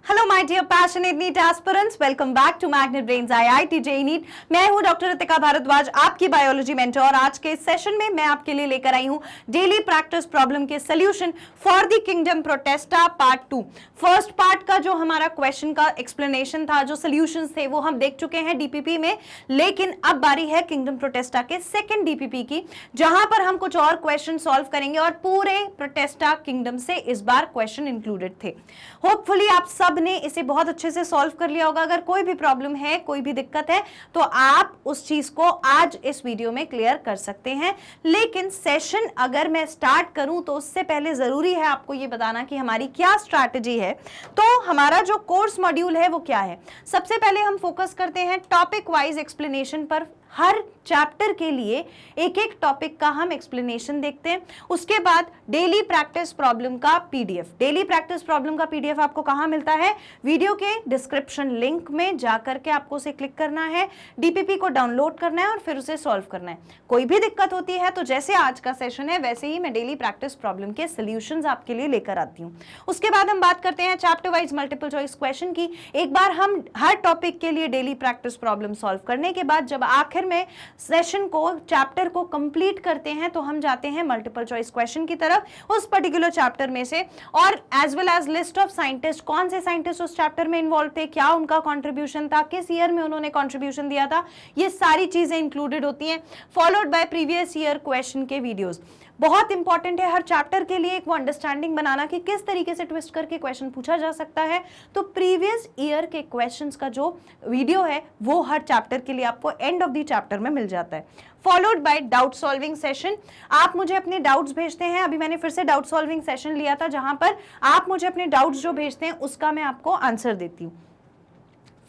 Hello my dear passionate NEET aspirants, welcome back to Magnet Brains IIT JEE NEET. मैं हूं doctor Ritika Bhardwaj, आपकी biology mentor. आज के session में मैं आपके लिए लेकर आई हूं डेली प्रैक्टिस प्रॉब्लम के solution for the kingdom Protista part 2। First part का जो हमारा क्वेश्चन का एक्सप्लेनेशन था, जो सॉल्यूशंस थे, वो हम देख चुके हैं डीपीपी में। लेकिन अब बारी है किंगडम प्रोटेस्टा के सेकंड डीपीपी की, जहां पर हम कुछ और क्वेश्चन सॉल्व करेंगे और पूरे प्रोटेस्टा किंगडम से इस बार क्वेश्चन इंक्लूडेड थे। होपफुली आप सब ने इसे बहुत अच्छे से सॉल्व कर लिया होगा। अगर कोई भी प्रॉब्लम है, कोई भी दिक्कत है, तो आप उस चीज को आज इस वीडियो में क्लियर कर सकते हैं। लेकिन सेशन अगर मैं स्टार्ट करूं तो उससे पहले जरूरी है आपको ये बताना कि हमारी क्या स्ट्रैटेजी है। तो हमारा जो कोर्स मॉड्यूल है वो क्या है। सबसे पहले हम फोकस करते हैं टॉपिक वाइज एक्सप्लेनेशन पर। हर चैप्टर के लिए एक एक टॉपिक का हम एक्सप्लेनेशन देखते हैं। उसके बाद डेली प्रैक्टिस प्रॉब्लम का पीडीएफ। डेली प्रैक्टिस प्रॉब्लम का पीडीएफ आपको कहां मिलता है? वीडियो के डिस्क्रिप्शन लिंक में जाकर के आपको उसे क्लिक करना है, डीपीपी को डाउनलोड करना है और फिर उसे सॉल्व करना है। कोई भी दिक्कत होती है तो जैसे आज का सेशन है वैसे ही मैं डेली प्रैक्टिस प्रॉब्लम के सॉल्यूशंस आपके लिए लेकर आती हूँ। उसके बाद हम बात करते हैं chapter wise multiple choice question की। एक बार हम हर टॉपिक के लिए डेली प्रैक्टिस प्रॉब्लम सॉल्व करने के बाद जब आखिर में सेशन को, चैप्टर को कंप्लीट करते हैं तो हम जाते हैं मल्टीपल चॉइस क्वेश्चन की तरफ उस पर्टिकुलर चैप्टर में से, और as well as list of scientist, कौन से साइंटिस्ट उस चैप्टर में इन्वॉल्व थे, क्या उनका कंट्रीब्यूशन था, किस ईयर में उन्होंने कंट्रीब्यूशन दिया था, ये सारी चीजें इंक्लूडेड होती हैं। Followed by previous year question के वीडियोस। बहुत इंपॉर्टेंट है हर चैप्टर के लिए एक वो अंडरस्टैंडिंग बनाना कि किस तरीके से ट्विस्ट करके क्वेश्चन पूछा जा सकता है। तो प्रीवियस ईयर के क्वेश्चंस का जो वीडियो है वो हर चैप्टर के लिए आपको एंड ऑफ द चैप्टर में मिल जाता है। Followed by doubt solving session. आप मुझे अपने डाउट्स भेजते हैं। अभी मैंने फिर से डाउट सॉल्विंग सेशन लिया था जहां पर आप मुझे अपने डाउट्स जो भेजते हैं उसका मैं आपको आंसर देती हूँ।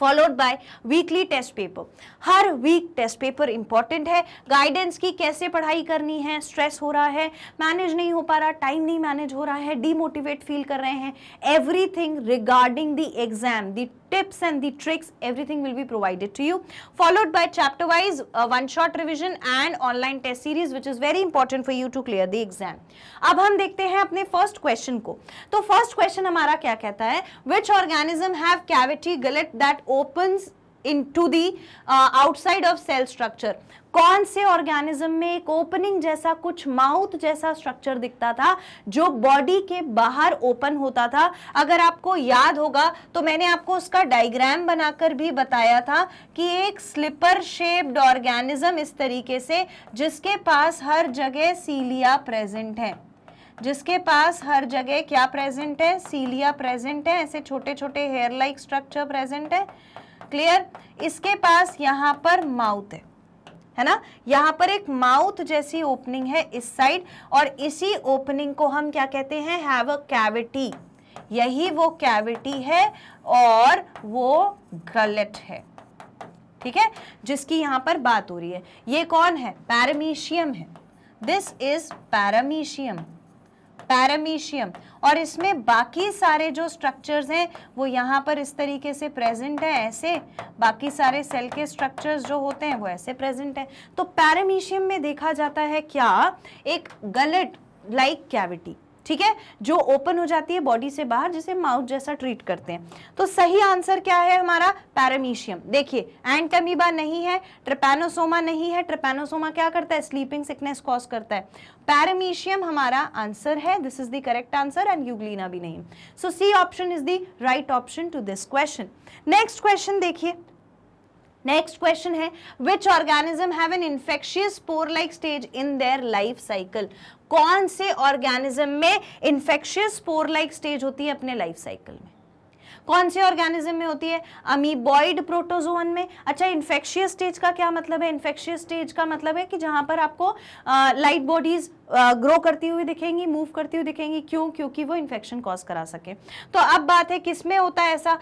Followed by weekly test paper. हर वीक टेस्ट पेपर इंपॉर्टेंट है। गाइडेंस की कैसे पढ़ाई करनी है, स्ट्रेस हो रहा है, मैनेज नहीं हो पा रहा, टाइम नहीं मैनेज हो रहा है, डीमोटिवेट फील कर रहे हैं, everything regarding the exam, the tips and the tricks, everything will be provided to you. Followed by chapter wise one shot revision and online test series which is very important for you to clear the exam. अब हम देखते हैं अपने first question को। तो first question हमारा क्या कहता है? Which organism have cavity gullet that opens into the outside of cell structure? कौन से ऑर्गेनिज्म में एक ओपनिंग जैसा, कुछ माउथ जैसा स्ट्रक्चर दिखता था जो बॉडी के बाहर ओपन होता था? अगर आपको याद होगा तो मैंने आपको उसका डायग्राम बनाकर भी बताया था कि एक स्लिपर शेप्ड ऑर्गेनिज्म इस तरीके से, जिसके पास हर जगह सीलिया प्रेजेंट है, जिसके पास हर जगह क्या प्रेजेंट है? सीलिया प्रेजेंट है। ऐसे छोटे छोटे हेयर लाइक स्ट्रक्चर प्रेजेंट है। क्लियर? इसके पास यहाँ पर माउथ है ना, यहाँ पर एक माउथ जैसी ओपनिंग है इस साइड, और इसी ओपनिंग को हम क्या कहते हैं? Have a cavity. यही वो कैविटी है और वो गलेट है, ठीक है, जिसकी यहाँ पर बात हो रही है। ये कौन है? पैरामीशियम है। This is paramecium, paramecium. और इसमें बाकी सारे जो स्ट्रक्चर्स हैं वो यहाँ पर इस तरीके से प्रेजेंट है, ऐसे। बाकी सारे सेल के स्ट्रक्चर्स जो होते हैं वो ऐसे प्रेजेंट है। तो पैरामीशियम में देखा जाता है क्या? एक गलेट लाइक कैविटी, ठीक है, जो ओपन हो जाती है बॉडी से बाहर, जिसे माउथ जैसा ट्रीट करते हैं। तो सही आंसर क्या है हमारा? पैरामीशियम। देखिए, एंट अमीबा नहीं है, ट्रिपैनोसोमा नहीं है। ट्रिपैनोसोमा क्या करता है? स्लीपिंग सिकनेस कॉज करता है। पैरामीशियम हमारा आंसर है। This is the correct answer, and euglena भी नहीं। So C option is the right option to this question. Next question देखिए। नेक्स्ट क्वेश्चन है which organism have an infectious spore like stage in their life cycle? कौन से organism में infectious spore like stage होती है अपने life cycle में? कौन से ऑर्गेनिज्म में होती है? अमीबॉइड प्रोटोजोन में। अच्छा, इन्फेक्शियस स्टेज का क्या मतलब है? इन्फेक्शियस स्टेज का मतलब है कि जहां पर आपको लाइट बॉडीज ग्रो करती हुई दिखेंगी, मूव करती हुई दिखेंगी। क्यों? क्योंकि वो इन्फेक्शन कॉज करा सके। तो अब बात है किसमें होता है ऐसा?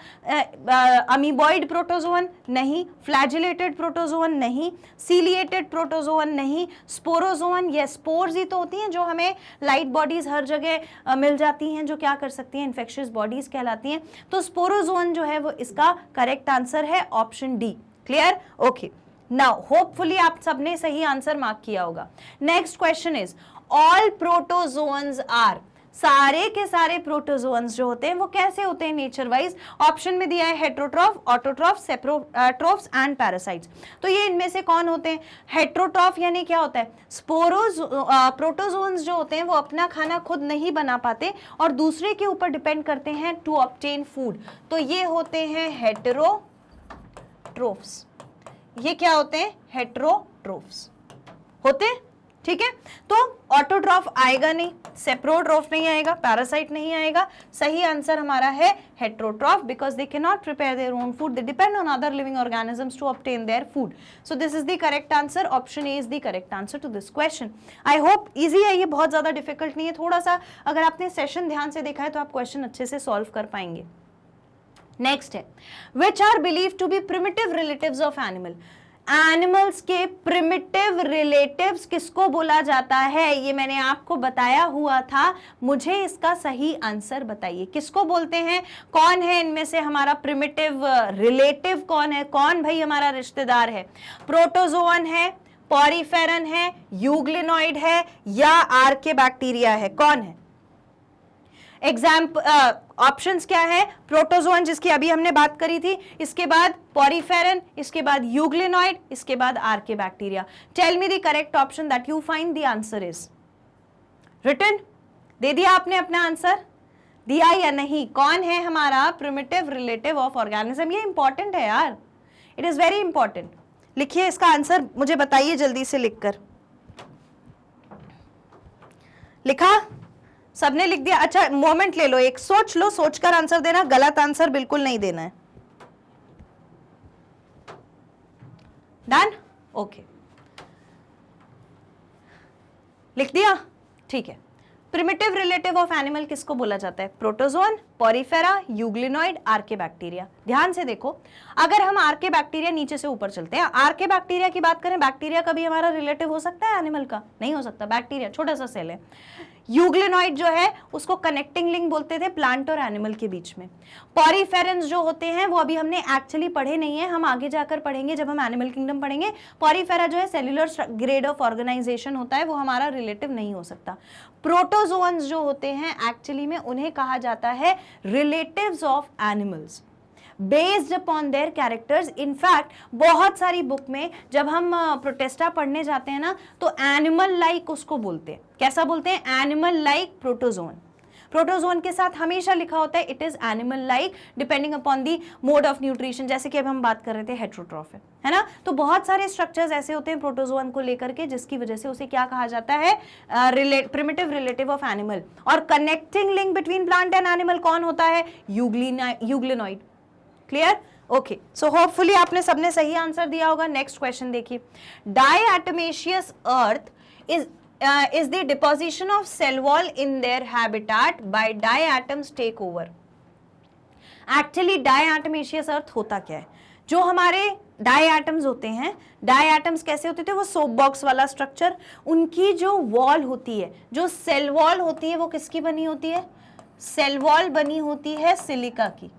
अमीबॉइड प्रोटोजोन नहीं, फ्लैजिलेटेड प्रोटोजोन नहीं, सीलिएटेड प्रोटोजोन नहीं, स्पोरोजोन। ये स्पोर्स ही तो होती हैं जो हमें लाइट बॉडीज हर जगह मिल जाती हैं, जो क्या कर सकती हैं? इन्फेक्शियस बॉडीज कहलाती हैं। तो स्पोरोजोन जो है वो इसका करेक्ट आंसर है, option D. Clear? Okay, now hopefully आप सबने सही आंसर मार्क किया होगा। Next question is all protozoans are. सारे के सारे प्रोटोजोन्स जो होते हैं वो कैसे होते हैं नेचर वाइज? ऑप्शन में दिया है हेट्रोट्रॉफ, ऑटोट्रॉफ, सेप्रोट्रॉफ्स एंड पैरासाइट्स। तो ये इनमें से कौन होते हैं? हेट्रोट्रॉफ यानी क्या होता है? प्रोटोजोन्स जो होते हैं वो अपना खाना खुद नहीं बना पाते और दूसरे के ऊपर डिपेंड करते हैं टू ऑब्टेन फूड, तो ये होते हैं हेटेरोट्रोफ्स। ये क्या होते हैं? हेटेरोट्रोफ्स होते हैं, ठीक है। तो ऑटोट्रॉफ आएगा नहीं, सेप्रोट्रॉफ नहीं आएगा, पैरासाइट नहीं आएगा। सही आंसर हमारा है heterotroph, because they can not prepare their own food, they depend on other living organisms to obtain their food. So this is the correct answer, option A is the correct answer to this question. I hope easy है, ये बहुत ज्यादा difficult नहीं है। थोड़ा सा अगर आपने सेशन ध्यान से देखा है तो आप क्वेश्चन अच्छे से सॉल्व कर पाएंगे। नेक्स्ट है, which are believe to be primitive relatives of animal. Animals के प्रिमिटिव रिलेटिव्स किसको बोला जाता है? ये मैंने आपको बताया हुआ था, मुझे इसका सही आंसर बताइए, किसको बोलते हैं? कौन है इनमें से हमारा प्रिमिटिव रिलेटिव? कौन है? कौन भाई हमारा रिश्तेदार है? प्रोटोजोअन है, पॉरीफेरन है, यूग्लिनॉइड है या आर्केबैक्टीरिया है? कौन है? ऑप्शंस क्या है? प्रोटोजोअन जिसकी अभी हमने बात करी थी, इसके बाद पॉरीफेरन, इसके बाद यूग्लिनॉइड, इसके बाद archaebacteria. Tell me the correct option that you find the answer is written. दे दिया आपने अपना आंसर? दिया या नहीं? कौन है हमारा प्रिमिटिव रिलेटिव ऑफ ऑर्गेनिज्म? ये इंपॉर्टेंट है यार, इट इज वेरी इंपॉर्टेंट। लिखिए इसका आंसर, मुझे बताइए जल्दी से लिखकर। लिखा? सबने लिख दिया? अच्छा मोमेंट ले लो, एक सोच लो, सोचकर आंसर देना, गलत आंसर बिल्कुल नहीं देना है। डन? ओके, लिख दिया? ठीक है। प्रिमिटिव रिलेटिव ऑफ एनिमल किसको बोला जाता है? Protozoan, porifera, euglenoid, archaebacteria. ध्यान से देखो, अगर हम आर्केबैक्टीरिया नीचे से ऊपर चलते हैं, आर्केबैक्टीरिया की बात करें, बैक्टीरिया कभी हमारा रिलेटिव हो सकता है एनिमल का? नहीं हो सकता, बैक्टीरिया छोटा सा सेल है। यूग्लिनॉइड जो है उसको कनेक्टिंग लिंक बोलते थे प्लांट और एनिमल के बीच में। पॉरीफेरन्स जो होते हैं वो अभी हमने एक्चुअली पढ़े नहीं है, हम आगे जाकर पढ़ेंगे जब हम एनिमल किंगडम पढ़ेंगे। पॉरीफेरा जो है सेल्यूलर ग्रेड ऑफ ऑर्गेनाइजेशन होता है, वो हमारा रिलेटिव नहीं हो सकता। प्रोटोजोअन्स जो होते हैं एक्चुअली में उन्हें कहा जाता है relatives of animals based upon their characters. In fact बहुत सारी बुक में जब हम प्रोटेस्टा पढ़ने जाते हैं ना, तो एनिमल लाइक उसको बोलते हैं। कैसा बोलते हैं? Animal like protozoan. प्रोटोजोन के साथ हमेशा लिखा होता है it is animal like depending upon the mode of nutrition, जैसे कि अब हम बात कर रहे थे हेटेरोट्रॉफ है ना। तो बहुत सारे स्ट्रक्चर्स ऐसे होते हैं प्रोटोजोन को लेकर के, जिसकी वजह से उसे क्या कहा जाता है? Primitive relative of animal. और connecting link between plant and animal कौन होता है? Euglenoid. Clear? Okay, so hopefully आपने सबने सही आंसर दिया होगा। नेक्स्ट क्वेश्चन देखिए, diatomaceous earth is the deposition of cell wall in their habitat by diatoms take over। Actually diatomaceous earth होता क्या है? जो हमारे डायटम्स होते हैं, डायटम्स कैसे होते थे? वो सोप बॉक्स वाला स्ट्रक्चर, उनकी जो वॉल होती है, जो सेल वॉल होती है, वो किसकी बनी होती है? सेल वॉल बनी होती है सिलिका की।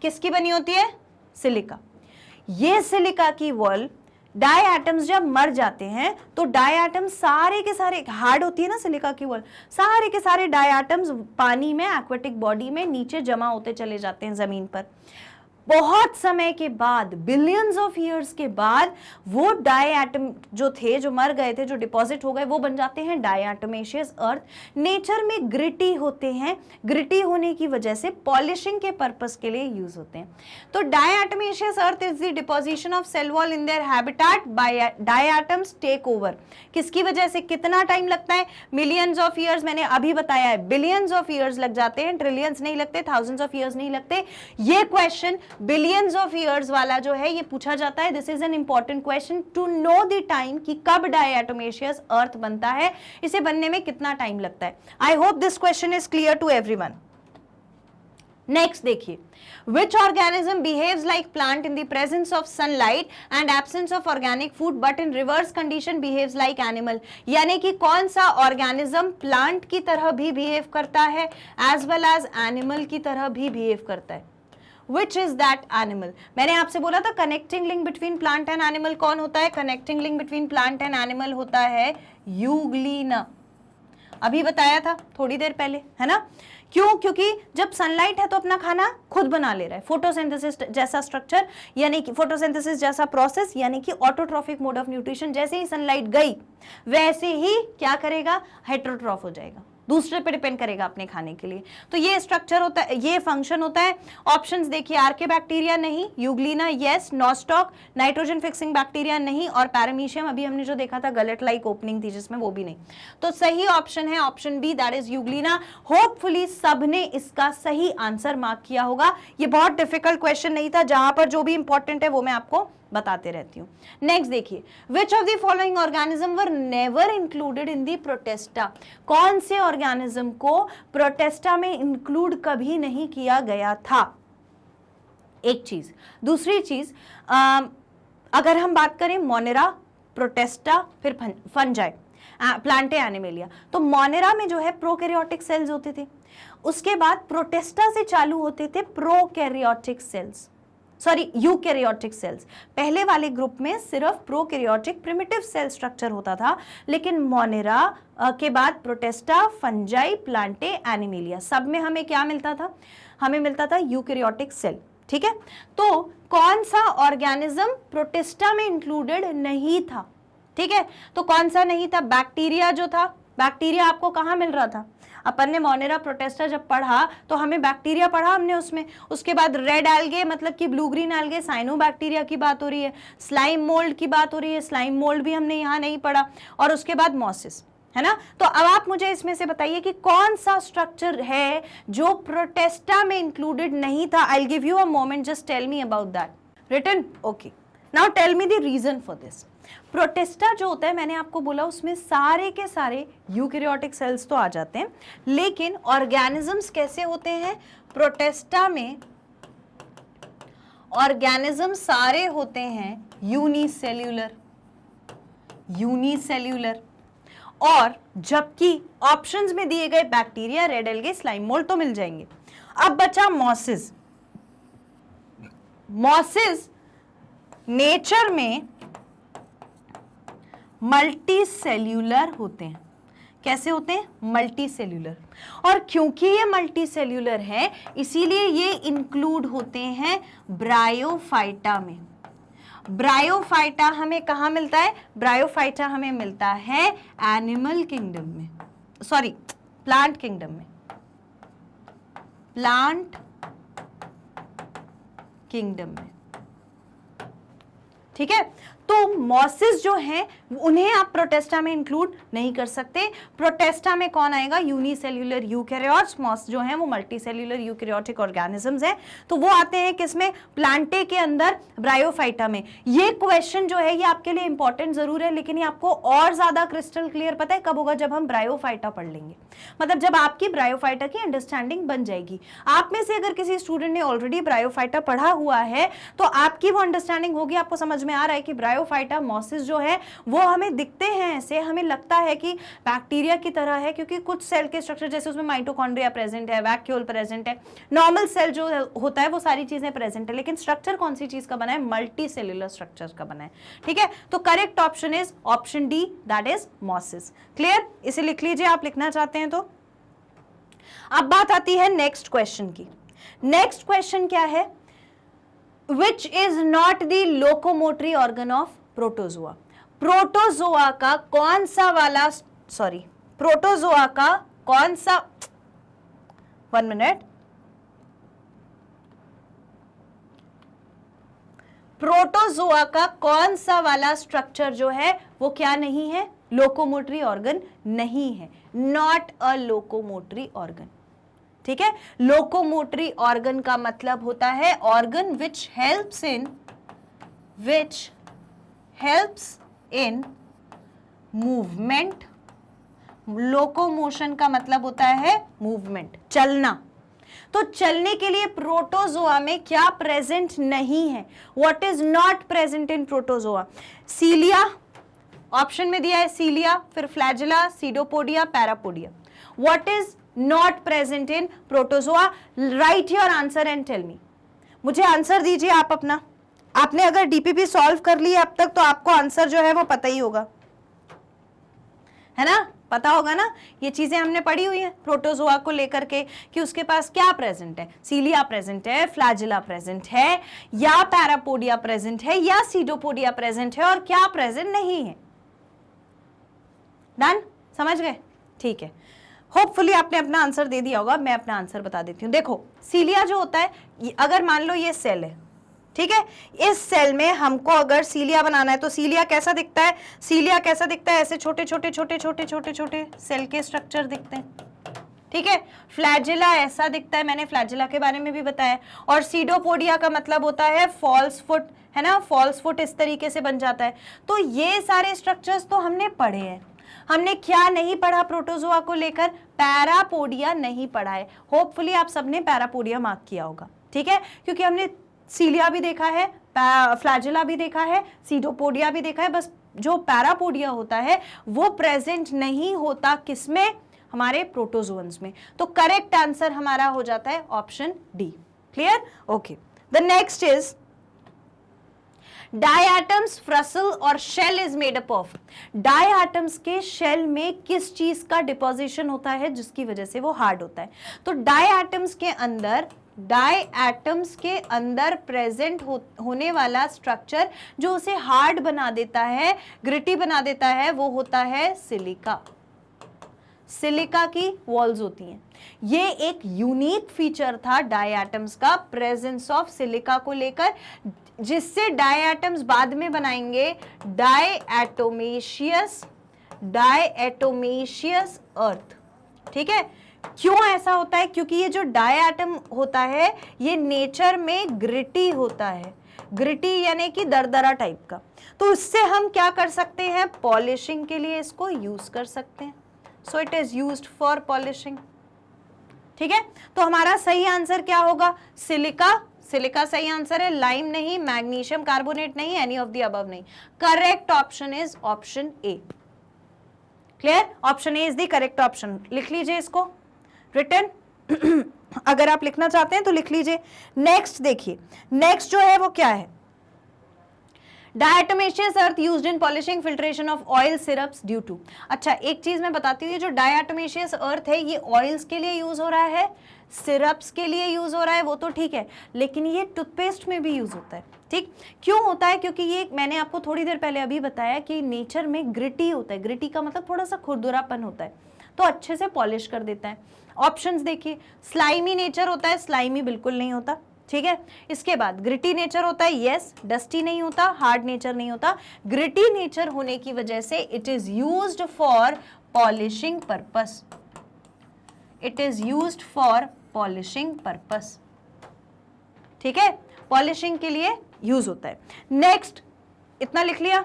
किसकी बनी होती है? सिलिका। ये सिलिका की वॉल, डायटम्स जब मर जाते हैं तो डायटम्स सारे के सारे, हार्ड होती है ना सिलिका की वॉल, सारे के सारे डायटम्स पानी में, एक्वेटिक बॉडी में नीचे जमा होते चले जाते हैं जमीन पर। बहुत समय के बाद, बिलियंस ऑफ ईयर्स के बाद, वो डायटम जो थे, जो मर गए थे, जो डिपॉजिट हो गए, वो बन जाते हैं डायटोमेशियस अर्थ। नेचर में ग्रिटी होते हैं, ग्रिटी होने की वजह से पॉलिशिंग के पर्पस के लिए यूज होते हैं। तो diatomaceous earth is the deposition of cell wall in their habitat by diatoms take over. किसकी वजह से? कितना टाइम लगता है? मिलियंस ऑफ ईयर्स, मैंने अभी बताया है, बिलियंस ऑफ ईयर्स लग जाते हैं, ट्रिलियंस नहीं लगते, थाउजेंड्स ऑफ ईयर्स नहीं लगते। ये क्वेश्चन बिलियंस ऑफ ईयर्स वाला जो है ये पूछा जाता है। This is an important question to know the time कि कब डायटोमेशियस अर्थ बनता है, इसे बनने में कितना टाइम लगता है। I hope this question is clear to everyone. Next देखिए, which organism behaves like plant in the presence of sunlight and absence of organic food but in reverse condition behaves like animal। यानी कि कौन सा organism plant की तरह भी behave करता है एज वेल एज एनिमल की तरह भी बिहेव करता है? Which is that animal? मैंने आपसे बोला था connecting link between plant and animal कौन होता है? Connecting link between plant and animal होता है यूग्लिना। अभी बताया था थोड़ी देर पहले, है ना। क्यों? क्योंकि जब सनलाइट है तो अपना खाना खुद बना ले रहा है, फोटोसिंथेसिस जैसा स्ट्रक्चर, यानी कि फोटोसिंथेसिस जैसा प्रोसेस, यानी कि ऑटोट्रॉफिक मोड ऑफ न्यूट्रिशन। जैसे ही सनलाइट गई वैसे ही क्या करेगा, हेटेरोट्रॉफ हो जाएगा, दूसरे पे डिपेंड करेगा अपने खाने के लिए। तो ये स्ट्रक्चर होता है, ये फंक्शन होता है। ऑप्शंस देखिए, आर्के बैक्टीरिया नहीं, Euglena yes, nostoc, nitrogen fixing bacteria नहीं, और पैरामीशियम अभी हमने जो देखा था गलेट लाइक ओपनिंग थी जिसमें, वो भी नहीं। तो सही ऑप्शन है option B, that is euglena. Hopefully सबने इसका सही आंसर मार्क किया होगा। ये बहुत डिफिकल्ट क्वेश्चन नहीं था, जहां पर जो भी इंपॉर्टेंट है वो मैं आपको बताते रहती हूँ। नेक्स्ट देखिए, which of the following organism were never included in the Protista. कौन से ऑर्गेनिज्म को प्रोटेस्टा में इंक्लूड कभी नहीं किया गया था, एक चीज। दूसरी चीज, अगर हम बात करें मोनेरा, प्रोटेस्टा, फिर फंजाई, प्लांटे एनिमेलिया, तो मोनेरा में जो है प्रोकैरियोटिक सेल्स होते थे, उसके बाद प्रोटेस्टा से चालू होते थे prokaryotic cells, sorry eukaryotic cells. पहले वाले ग्रुप में सिर्फ प्रोकैरियोटिक प्रिमिटिव सेल स्ट्रक्चर होता था, लेकिन मोनेरा के बाद प्रोटेस्टा, फंजाई, प्लांटे, एनिमेलिया, सब में हमें क्या मिलता था, हमें मिलता था यूकैरियोटिक सेल। ठीक है, तो कौन सा ऑर्गेनिज्म प्रोटेस्टा में इंक्लूडेड नहीं था? ठीक है, तो कौन सा नहीं था? बैक्टीरिया जो था, बैक्टीरिया आपको कहाँ मिल रहा था? अपन ने मोनेरा प्रोटेस्टा जब पढ़ा तो हमें बैक्टीरिया पढ़ा हमने उसमें। उसके बाद रेड एल्गे मतलब कि ब्लू ग्रीन एल्गे, साइनोबैक्टीरिया की बात हो रही है, स्लाइम मोल्ड की बात हो रही है, स्लाइम मोल्ड भी हमने यहाँ नहीं पढ़ा, और उसके बाद मॉसिस, है ना। तो अब आप मुझे इसमें से बताइए कि कौन सा स्ट्रक्चर है जो प्रोटेस्टा में इंक्लूडेड नहीं था। I will give you a moment, just tell me about that. Written? Okay, now tell me the reason for this. Protista जो होता है, मैंने आपको बोला उसमें सारे के सारे यूकैरियोटिक सेल्स तो आ जाते हैं, लेकिन ऑर्गेनिजम्स कैसे होते हैं? प्रोटेस्टा में ऑर्गेनिज्म सारे होते हैं यूनिसेल्यूलर, यूनिसेल्यूलर, और जबकि ऑप्शंस में दिए गए bacteria, red algae, slime mould तो मिल जाएंगे। अब बचा मॉसिस। मॉसिस नेचर में मल्टी सेल्यूलर होते हैं। कैसे होते हैं? Multi cellular. और क्योंकि ये मल्टी सेल्यूलर है इसीलिए ये इंक्लूड होते हैं ब्रायोफाइटा में। ब्रायोफाइटा हमें कहाँ मिलता है? ब्रायोफाइटा हमें मिलता है एनिमल किंगडम में, सॉरी प्लांट किंगडम में, प्लांट किंगडम में। ठीक है, तो मॉसिस जो हैं उन्हें आप प्रोटेस्टा में इंक्लूड नहीं कर सकते। प्रोटेस्टा में कौन आएगा? Unicellular eukaryotes. मॉस जो हैं वो मल्टीसेल्यूलर यूकैरियोटिक ऑर्गेनिजम्स हैं, तो वो आते हैं किसमें? प्लांटे के अंदर, ब्रायोफाइटा में। ये क्वेश्चन जो है ये आपके लिए इंपॉर्टेंट जरूर है, लेकिन ये आपको और ज्यादा क्रिस्टल क्लियर पता है कब होगा? जब हम ब्रायोफाइटा पढ़ लेंगे, मतलब जब आपकी ब्रायोफाइटा की अंडरस्टैंडिंग बन जाएगी। आप में से अगर किसी स्टूडेंट ने ऑलरेडी ब्रायोफाइटा पढ़ा हुआ है तो आपकी वो अंडरस्टैंडिंग होगी, आपको समझ में आ रहा है कि ब्रायोफाइटा, मॉसिस जो है वो हमें दिखते हैं ऐसे, हमें लगता है कि बैक्टीरिया की तरह है, क्योंकि कुछ सेल के स्ट्रक्चर जैसे उसमें माइटोकॉन्ड्रिया प्रेजेंट है, वैक्यूल प्रेजेंट है, नॉर्मल सेल जो होता है वो सारी चीजें प्रेजेंट है, लेकिन स्ट्रक्चर कौन सी चीज का बना है? मल्टी सेल्यूलर स्ट्रक्चर का बना है। ठीक है, तो correct option is option D, that is mosses. Clear? इसे लिख लीजिए आप लिखना चाहते हैं तो। अब बात आती है नेक्स्ट क्वेश्चन की। नेक्स्ट क्वेश्चन क्या है? Which is not the locomotory organ of protozoa? Protozoa का कौन सा वाला, सॉरी प्रोटोजोआ का कौन सा, 1 मिनट, प्रोटोजोआ का कौन सा वाला स्ट्रक्चर जो है वो क्या नहीं है? लोकोमोटरी ऑर्गन नहीं है, नॉट अ लोकोमोटरी ऑर्गन। ठीक है, लोकोमोटरी ऑर्गन का मतलब होता है organ which helps in movement. Locomotion का मतलब होता है मूवमेंट, चलना। तो चलने के लिए प्रोटोजोआ में क्या प्रेजेंट नहीं है? What is not present in protozoa? Cilia, option में दिया है सीलिया, फिर flagella, pseudopodia, parapodia. What is not present in protozoa? Write your answer and tell me. मुझे आंसर दीजिए आप अपना। आपने अगर डीपीपी सॉल्व कर ली अब तक तो आपको आंसर जो है वो पता ही होगा, है ना? पता होगा ना, ये चीजें हमने पढ़ी हुई है प्रोटोजोआ को लेकर के कि उसके पास क्या प्रेजेंट है, सीलिया प्रेजेंट है, फ्लैजिला प्रेजेंट है, या पैरापोडिया प्रेजेंट है, या सीडोपोडिया प्रेजेंट है, और क्या प्रेजेंट नहीं है। डन, समझ गए? ठीक है, होपफुली आपने अपना आंसर दे दिया होगा। मैं अपना आंसर बता देती हूँ। देखो, सीलिया जो होता है, अगर मान लो ये सेल है, ठीक है, इस सेल में हमको अगर सीलिया बनाना है तो सीलिया कैसा दिखता है? सीलिया कैसा दिखता है? ऐसे छोटे छोटे छोटे छोटे छोटे छोटे सेल के स्ट्रक्चर दिखते हैं, ठीक है। फ्लैजिला ऐसा दिखता है, मैंने फ्लैजिला के बारे में भी बताया। और सीडोपोडिया का मतलब होता है फॉल्स फुट, है ना, फॉल्स फुट इस तरीके से बन जाता है। तो ये सारे स्ट्रक्चर्स तो हमने पढ़े हैं। हमने क्या नहीं पढ़ा प्रोटोजोआ को लेकर? पैरापोडिया नहीं पढ़ा है। होपफुली आप सबने पैरापोडिया मार्क किया होगा, ठीक है, क्योंकि हमने सीलिया भी देखा है, फ्लैजिला भी देखा है, सीडोपोडिया भी देखा है। बस जो पैरापोडिया होता है वो प्रेजेंट नहीं होता किसमें? हमारे प्रोटोजोअन्स में। तो करेक्ट आंसर हमारा हो जाता है option D. Clear? Okay, the next is diatoms, frustule और shell is made up of. Diatoms के शेल में किस चीज का डिपोजिशन होता है जिसकी वजह से वो हार्ड होता है? तो डायटम्स के अंदर प्रेजेंट होने वाला स्ट्रक्चर जो उसे हार्ड बना देता है, ग्रिटी बना देता है, वो होता है सिलिका। सिलिका की वॉल्स होती हैं। ये एक यूनिक फीचर था डायटम्स का, प्रेजेंस ऑफ सिलिका को लेकर, जिससे डायटम्स बाद में बनाएंगे डायएटोमेशियस अर्थ। ठीक है, क्यों ऐसा होता है? क्योंकि ये जो डायएटम होता है ये नेचर में ग्रिटी होता है, ग्रिटी यानी कि दरदरा टाइप का। तो इससे हम क्या कर सकते हैं? पॉलिशिंग के लिए इसको यूज कर सकते हैं। So it is used for polishing. ठीक है, तो हमारा सही आंसर क्या होगा? सिलिका। सिलिका सही आंसर है, लाइम नहीं, मैग्नीशियम कार्बोनेट नहीं, एनी ऑफ द अबव नहीं। Correct option is option A. Clear? Option A is the correct option. लिख लीजिए इसको रिटन अगर आप लिखना चाहते हैं तो लिख लीजिए। नेक्स्ट देखिए, नेक्स्ट जो है वो क्या है? Diatomaceous earth used in polishing filtration of oil syrups due to. अच्छा, एक चीज मैं बताती हूँ, ये जो डायटोमेशियस अर्थ है ये ऑयल्स के लिए यूज हो रहा है, सिरप्स के लिए यूज हो रहा है, वो तो ठीक है, लेकिन ये टूथपेस्ट में भी यूज होता है। ठीक, क्यों होता है? क्योंकि ये मैंने आपको थोड़ी देर पहले अभी बताया कि नेचर में ग्रिटी होता है। ग्रिटी का मतलब थोड़ा सा खुरदुरापन होता है, तो अच्छे से पॉलिश कर देता है। ऑप्शंस देखिए, स्लाइमी नेचर होता है, स्लाइमी बिल्कुल नहीं होता। ठीक है, इसके बाद ग्रिटी नेचर होता है, यस, डस्टी नहीं होता, हार्ड नेचर नहीं होता। ग्रिटी नेचर होने की वजह से it is used for polishing purpose. It is used for polishing purpose. ठीक है, पॉलिशिंग के लिए यूज होता है। नेक्स्ट, इतना लिख लिया?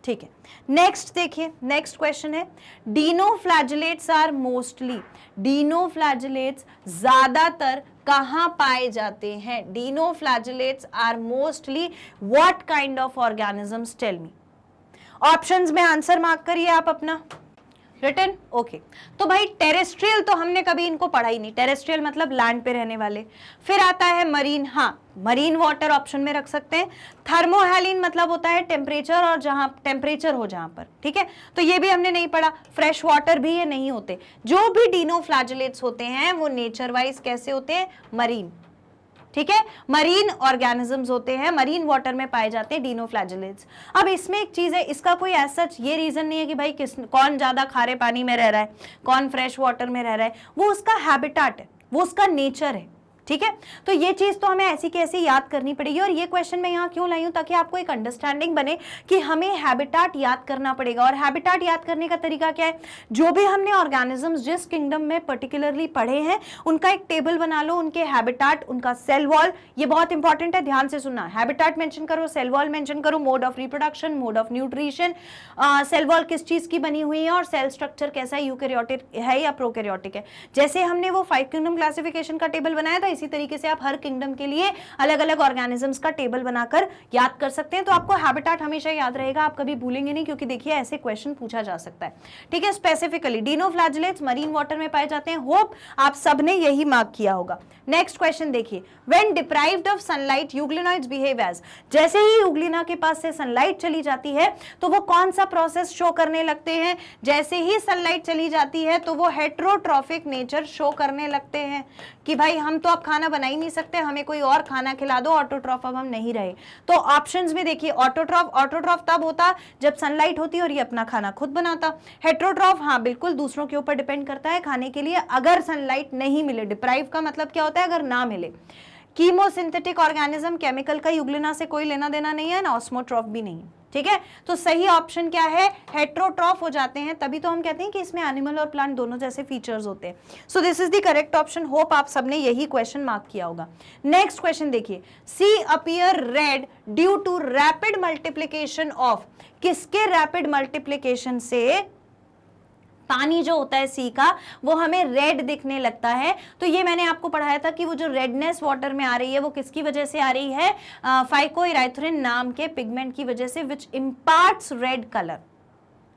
ठीक है, नेक्स्ट देखिए, नेक्स्ट क्वेश्चन है, डीनोफ्लैजिलेट्स आर मोस्टली, डीनोफ्लैजिलेट्स ज्यादातर कहां पाए जाते हैं? Dinoflagellates are mostly what kind of organisms? Tell me. Options में आंसर मार्क करिए आप अपना रिटन। ओके, तो भाई टेरेस्ट्रियल तो हमने कभी इनको पढ़ा ही नहीं। टेरेस्ट्रियल मतलब लैंड पे रहने वाले। फिर आता है मरीन, हाँ, मरीन वाटर ऑप्शन में रख सकते हैं। थर्मोहैलिन मतलब होता है टेम्परेचर, और जहां टेम्परेचर हो जहां पर, ठीक है, तो ये भी हमने नहीं पढ़ा। फ्रेश वाटर भी ये नहीं होते। जो भी डीनोफ्लैजिलेट्स होते हैं वो नेचर वाइज कैसे होते हैं? मरीन। ठीक है, मरीन ऑर्गेनिजम्स होते हैं, मरीन वाटर में पाए जाते हैं डीनोफ्लैजिलेट्स। अब इसमें एक चीज है, इसका कोई ऐसा ये रीजन नहीं है कि भाई कौन ज्यादा खारे पानी में रह रहा है, कौन फ्रेश वाटर में रह रहा है। वो उसका हैबिटेट है, वो उसका नेचर है। ठीक है, तो ये चीज तो हमें ऐसी कैसी याद करनी पड़ेगी। और ये क्वेश्चन मैं यहाँ क्यों लाई हूँ? ताकि आपको एक अंडरस्टैंडिंग बने कि हमें हैबिटेट याद करना पड़ेगा। और हैबिटेट याद करने का तरीका क्या है? जो भी हमने ऑर्गेनिजम्स जिस किंगडम में पर्टिकुलरली पढ़े हैं उनका एक टेबल बना लो, उनके हैबिटेट, उनका सेल वॉल, ये बहुत इंपॉर्टेंट है, ध्यान से सुनना। हैबिटेट मेंशन करो, सेल वॉल मेंशन करो, mode of reproduction, mode of nutrition, cell wall किस चीज की बनी हुई है, और सेल स्ट्रक्चर कैसा है, यूकैरियोटिक है या प्रोकैरियोटिक है। जैसे हमने वो 5 किंगडम क्लासिफिकेशन का टेबल बनाया था, इसी तरीके से आप हर किंगडम के लिए अलग अलग ऑर्गेनिजम्स का टेबल बनाकर याद कर सकते हैं। तो आपको हैबिटेट हमेशा याद रहेगा, आप कभी भूलेंगे नहीं, क्योंकि देखिए ऐसे क्वेश्चन पूछा जा सकता है। ठीक है, स्पेसिफिकली डिनोफ्लैजेलेट्स मरीन वाटर में पाए जाते हैं। होप आप सबने यही मार्क किया होगा। नेक्स्ट क्वेश्चन देखिए, when deprived of sunlight euglenoids behave as, जैसे ही यूग्लिना के पास से सनलाइट चली जाती है तो वो कौन सा प्रोसेस शो करने लगते हैं? जैसे ही सनलाइट चली जाती है तो वो हेटेरोट्रॉफिक नेचर शो करने लगते हैं कि भाई हम तो अब खाना बना ही नहीं सकते, हमें कोई और खाना खिला दो, ऑटोट्रॉफ अब हम नहीं रहे। तो ऑप्शंस में देखिए, ऑटोट्रॉफ तब होता जब सनलाइट होती और ये अपना खाना खुद बनाता। हेटेरोट्रॉफ हाँ बिल्कुल दूसरों के ऊपर डिपेंड करता है खाने के लिए, अगर सनलाइट नहीं मिले। डिप्राइव का मतलब क्या होता है? अगर ना मिले। कीमोसिंथेटिक ऑर्गेनिज्म, केमिकल का यूग्लिना से कोई लेना देना नहीं है, ऑस्मोट्रॉफ भी नहीं है। ठीक है, तो सही ऑप्शन क्या है? हेटेरोट्रॉफ हो जाते हैं, तभी तो हम कहते हैं कि इसमें एनिमल और प्लांट दोनों जैसे फीचर्स होते हैं। सो this is the correct option. Hope आप सबने यही क्वेश्चन मार्क किया होगा। नेक्स्ट क्वेश्चन देखिए, sea appear red due to rapid multiplication of, किसके रैपिड मल्टीप्लिकेशन से पानी जो होता है सी का वो हमें रेड दिखने लगता है? तो ये मैंने आपको पढ़ाया था कि वो जो रेडनेस वाटर में आ रही है वो किसकी वजह से आ रही है? फाइकोइराइथ्रिन नाम के पिगमेंट की वजह से, विच इम्पार्ट्स रेड कलर।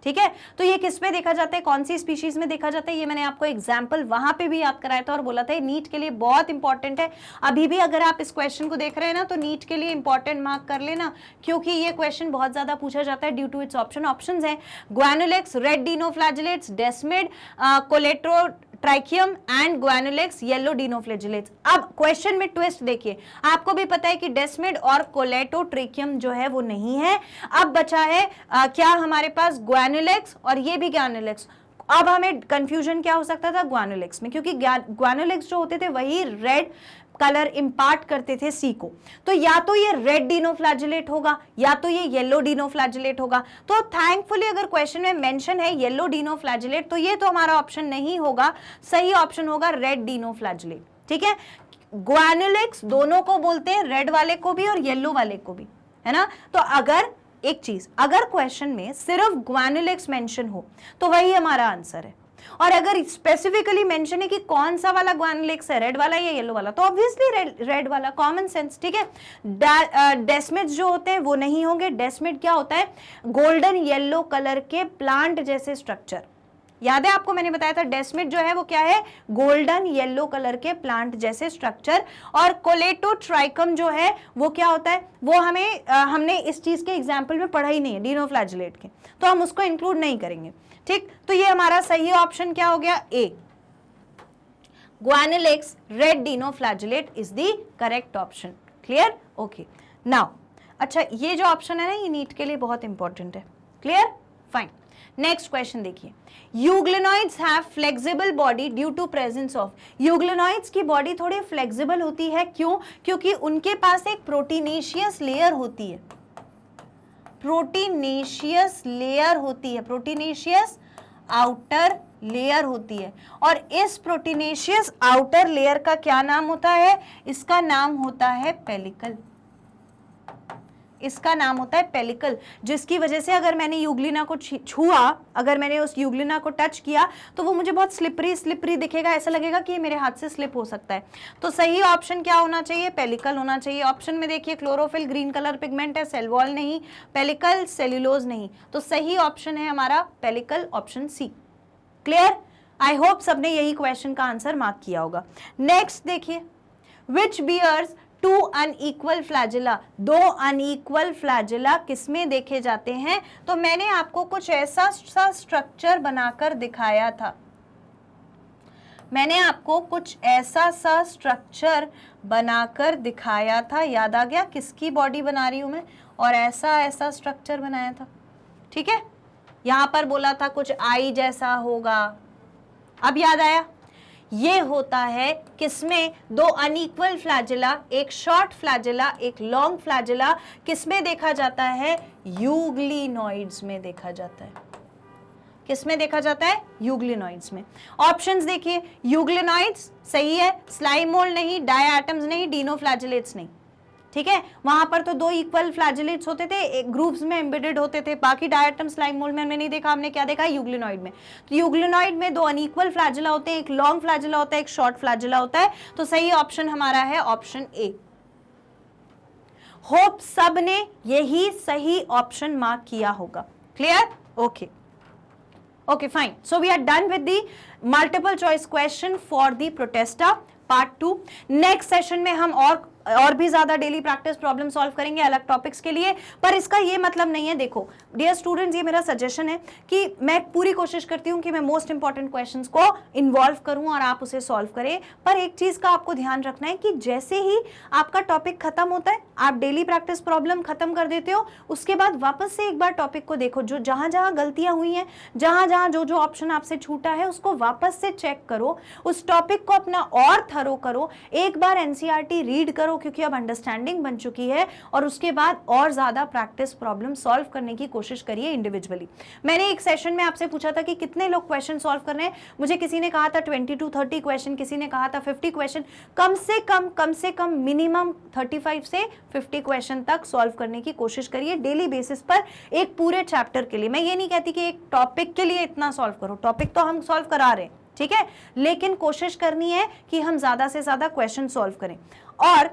ठीक है, तो ये किस में देखा जाता है, कौन सी स्पीशीज में देखा जाता है? ये मैंने आपको एग्जाम्पल वहां पे भी याद कराया था और बोला था नीट के लिए बहुत इंपॉर्टेंट है। अभी भी अगर आप इस क्वेश्चन को देख रहे हैं ना तो नीट के लिए इंपॉर्टेंट मार्क कर लेना, क्योंकि ये क्वेश्चन बहुत ज्यादा पूछा जाता है ड्यू टू इट्स ऑप्शंस हैं ग्वानुलेक्स, रेड डिनोफ्लैजेलेट्स, डेस्मिड, कोलेट्रोट्राइकियम एंड ग्वानुलेक्स, येलो डिनोफ्लैजेलेट्स। अब क्वेश्चन में ट्विस्ट देखिए, आपको भी पता है कि डेस्मिड और कोलेटोट्रिकियम जो है वो नहीं है। अब बचा है क्या हमारे पास? ग्वानुलेक्स, और ये भी ग्वानुलेक्स। अब हमें कंफ्यूजन क्या हो सकता था ग्वानुलेक्स में, क्योंकि ग्वानुलेक्स जो होते थे वही रेड कलर इंपार्ट करते थे सी को। तो या तो ये रेड डिनोफ्लैजेलेट होगा या तो ये येलो डिनोफ्लैजेलेट होगा। तो थैंकफुली अगर क्वेश्चन में मेंशन है येलो डिनोफ्लैजेलेट तो ये तो हमारा ऑप्शन नहीं होगा, सही ऑप्शन होगा रेड डिनोफ्लैजेलेट। ठीक है, ग्वानुलेक्स दोनों को बोलते हैं, रेड वाले को भी और येलो वाले को भी, है ना। तो अगर एक चीज, अगर क्वेश्चन में सिर्फ ग्वानुलेक्स मेंशन हो तो वही हमारा आंसर है, और अगर स्पेसिफिकली मेंशन है कि कौन सा वाला ग्वानुलेक्स है, रेड वाला या येलो वाला, तो ऑब्वियसली रेड वाला, कॉमन सेंस। ठीक है, डेस्मिड्स जो होते हैं वो नहीं होंगे। डेस्मिड क्या होता है? गोल्डन येलो कलर के प्लांट जैसे स्ट्रक्चर, याद है आपको मैंने बताया था डेस्मिड जो है वो क्या है? गोल्डन येलो कलर के प्लांट जैसे स्ट्रक्चर। और कोलेटोट्राइकम जो है वो क्या होता है? वो हमने इस चीज के एग्जाम्पल में पढ़ा ही नहीं है डिनोफ्लैजेलेट के, तो हम उसको इंक्लूड नहीं करेंगे। ठीक, तो ये हमारा सही ऑप्शन क्या हो गया? A, gonyaulax red dinoflagellate is the correct option. Clear? Okay, now अच्छा ये जो ऑप्शन है ना ये नीट के लिए बहुत इंपॉर्टेंट है। क्लियर? फाइन। नेक्स्ट क्वेश्चन देखिए, euglenoids have flexible body due to presence of, euglenoids की बॉडी थोड़ी फ्लेक्सिबल होती है, क्यों? क्योंकि उनके पास एक प्रोटीनेशियस लेयर होती है, प्रोटीनेशियस लेयर होती है, प्रोटीनेशियस आउटर लेयर होती है। और इस प्रोटीनेशियस आउटर लेयर का क्या नाम होता है? इसका नाम होता है पेलिकल। इसका नाम होता है पेलिकल, जिसकी वजह से अगर मैंने यूग्लिना को छुआ, अगर मैंने उस यूग्लिना को टच किया तो वो मुझे बहुत स्लिपरी दिखेगा, ऐसा लगेगा कि ये मेरे हाथ से स्लिप हो सकता है। तो सही ऑप्शन क्या होना चाहिए? पेलिकल होना चाहिए। ऑप्शन में देखिए, क्लोरोफिल ग्रीन कलर पिगमेंट है, सेल वॉल नहीं, पेलिकल सेल्यूलोज नहीं, तो सही ऑप्शन है हमारा pellicle, option C. Clear? I hope सबने यही क्वेश्चन का आंसर मार्क किया होगा। नेक्स्ट देखिए, which bears two unequal flagella, दो अनइक्वल फ्लैजिला किसमें देखे जाते हैं? तो मैंने आपको कुछ ऐसा सा स्ट्रक्चर बनाकर दिखाया था, मैंने आपको कुछ ऐसा सा स्ट्रक्चर बनाकर दिखाया था, याद आ गया किसकी बॉडी बना रही हूं मैं? और ऐसा स्ट्रक्चर बनाया था। ठीक है, यहां पर बोला था कुछ आई जैसा होगा, अब याद आया? ये होता है किसमें? दो अनइक्वल फ्लैजिला, एक शॉर्ट फ्लैजिला एक लॉन्ग फ्लैजिला, किसमें देखा जाता है? यूग्लिनॉइड्स में देखा जाता है। किसमें देखा जाता है? यूग्लिनॉइड्स में। ऑप्शंस देखिए, यूग्लिनॉइड्स सही है, स्लाइम मोल्ड नहीं, डाई एटम्स नहीं, डिनोफ्लैजेलेट्स नहीं। ठीक है, वहां पर तो 2 इक्वल फ्लैजेलेट्स होते थे, ग्रुप्स में एम्बेडेड होते थे, बाकी डायटम स्लाइम मोल्ड में हमने नहीं देखा, हमने क्या देखा, यूग्लिनॉइड में। तो यूग्लिनॉइड में 2 अनइक्वल फ्लैजेला होते हैं, एक लॉन्ग फ्लैजेला होता है, एक शॉर्ट फ्लैजेला होता है। तो सही ऑप्शन हमारा है ऑप्शन ए। होप सब ने यही सही ऑप्शन मार्क किया होगा। Clear? Okay okay fine. So we are done with the multiple choice question for the protista part 2। Next session में हम और भी ज्यादा डेली प्रैक्टिस प्रॉब्लम सॉल्व करेंगे अलग टॉपिक्स के लिए। पर इसका ये मतलब नहीं है, देखो डियर स्टूडेंट्स, ये मेरा सजेशन है कि मैं पूरी कोशिश करती हूँ कि मैं मोस्ट इंपॉर्टेंट क्वेश्चंस को इन्वॉल्व करूँ और आप उसे सॉल्व करें। पर एक चीज का आपको ध्यान रखना है कि जैसे ही आपका टॉपिक खत्म होता है, आप डेली प्रैक्टिस प्रॉब्लम खत्म कर देते हो, उसके बाद वापस से एक बार टॉपिक को देखो, जो जहां जहां गलतियां हुई हैं, जहां जहां जो जो ऑप्शन आपसे छूटा है, उसको वापस से चेक करो, उस टॉपिक को अपना और थरो करो, एक बार एनसीईआरटी रीड करो क्योंकि अब अंडरस्टैंडिंग बन चुकी है, और उसके बाद और ज्यादा प्रैक्टिस प्रॉब्लम सॉल्व करने की कोशिश करिए इंडिविजुअली। मैंने एक सेशन में आपसे पूछा था कि कितने लोग क्वेश्चन सॉल्व कर रहे हैं, मुझे किसी ने कहा था 20 to 30 क्वेश्चन, किसी ने कहा था 50 क्वेश्चन। कम से कम मिनिमम 35 से 50 क्वेश्चन तक सॉल्व करने की कोशिश करिए डेली बेसिस पर, एक पूरे चैप्टर के लिए। मैं ये नहीं कहती कि एक टॉपिक के लिए इतना सॉल्व करो, टॉपिक तो हम सॉल्व करा रहे हैं, ठीक है, लेकिन कोशिश करनी है कि हम ज्यादा से ज्यादा क्वेश्चन सॉल्व करें। और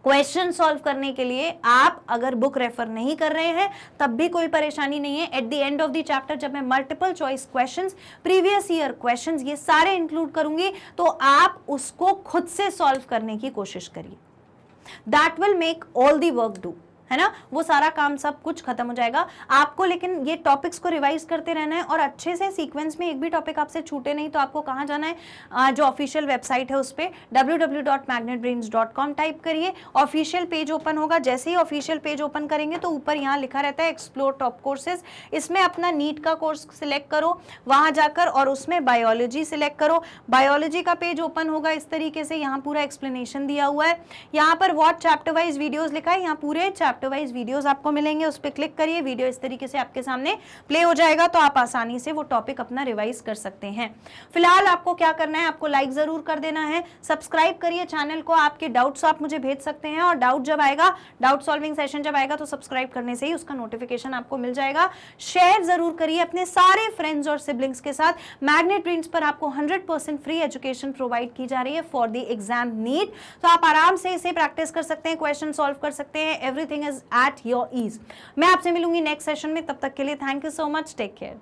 क्वेश्चन सॉल्व करने के लिए आप अगर बुक रेफर नहीं कर रहे हैं तब भी कोई परेशानी नहीं है। At the end of the chapter जब मैं multiple choice questions, previous year questions, ये सारे इंक्लूड करूंगी, तो आप उसको खुद से सॉल्व करने की कोशिश करिए। That will make all the work do, है ना, वो सारा काम सब कुछ खत्म हो जाएगा आपको। लेकिन ये टॉपिक्स को रिवाइज करते रहना है और अच्छे से सीक्वेंस में, एक भी टॉपिक आपसे छूटे नहीं। तो आपको कहाँ जाना है, जो ऑफिशियल वेबसाइट है उस पर www.magnetbrains.com टाइप करिए, ऑफिशियल पेज ओपन होगा। जैसे ही ऑफिशियल पेज ओपन करेंगे तो ऊपर यहाँ लिखा रहता है एक्सप्लोर टॉप कोर्सेज, इसमें अपना नीट का कोर्स सिलेक्ट करो वहाँ जाकर, और उसमें बायोलॉजी सिलेक्ट करो। बायोलॉजी का पेज ओपन होगा इस तरीके से, यहाँ पूरा एक्सप्लेनेशन दिया हुआ है, यहाँ पर व्हाट चैप्टर वाइज वीडियोज लिखा है, यहाँ पूरे चैप्टर वाइज वीडियोस आपको मिलेंगे, उस पर क्लिक करिए, वीडियो इस तरीके से आपके सामने प्ले हो जाएगा, तो आप आसानी से वो टॉपिक अपना रिवाइज कर सकते हैं। फिलहाल आपको क्या करना है, आपको लाइक जरूर कर देना है, सब्सक्राइब करिए चैनल को, आपके डाउट्स आप मुझे भेज सकते हैं, और डाउट जब आएगा, डाउट सॉल्विंग सेशन जब आएगा, तो सब्सक्राइब करने से ही उसका नोटिफिकेशन आपको मिल जाएगा। शेयर जरूर करिए अपने सारे फ्रेंड्स और सिबलिंग्स के साथ। मैग्नेट ब्रेन्स पर आपको 100% फ्री एजुकेशन प्रोवाइड की जा रही है फॉर द एग्जाम नीट, तो आप आराम से इसे प्रैक्टिस कर सकते हैं, क्वेश्चन सॉल्व कर सकते हैं, everything is at your ease। मैं आपसे मिलूंगी नेक्स्ट सेशन में, तब तक के लिए thank you so much, take care.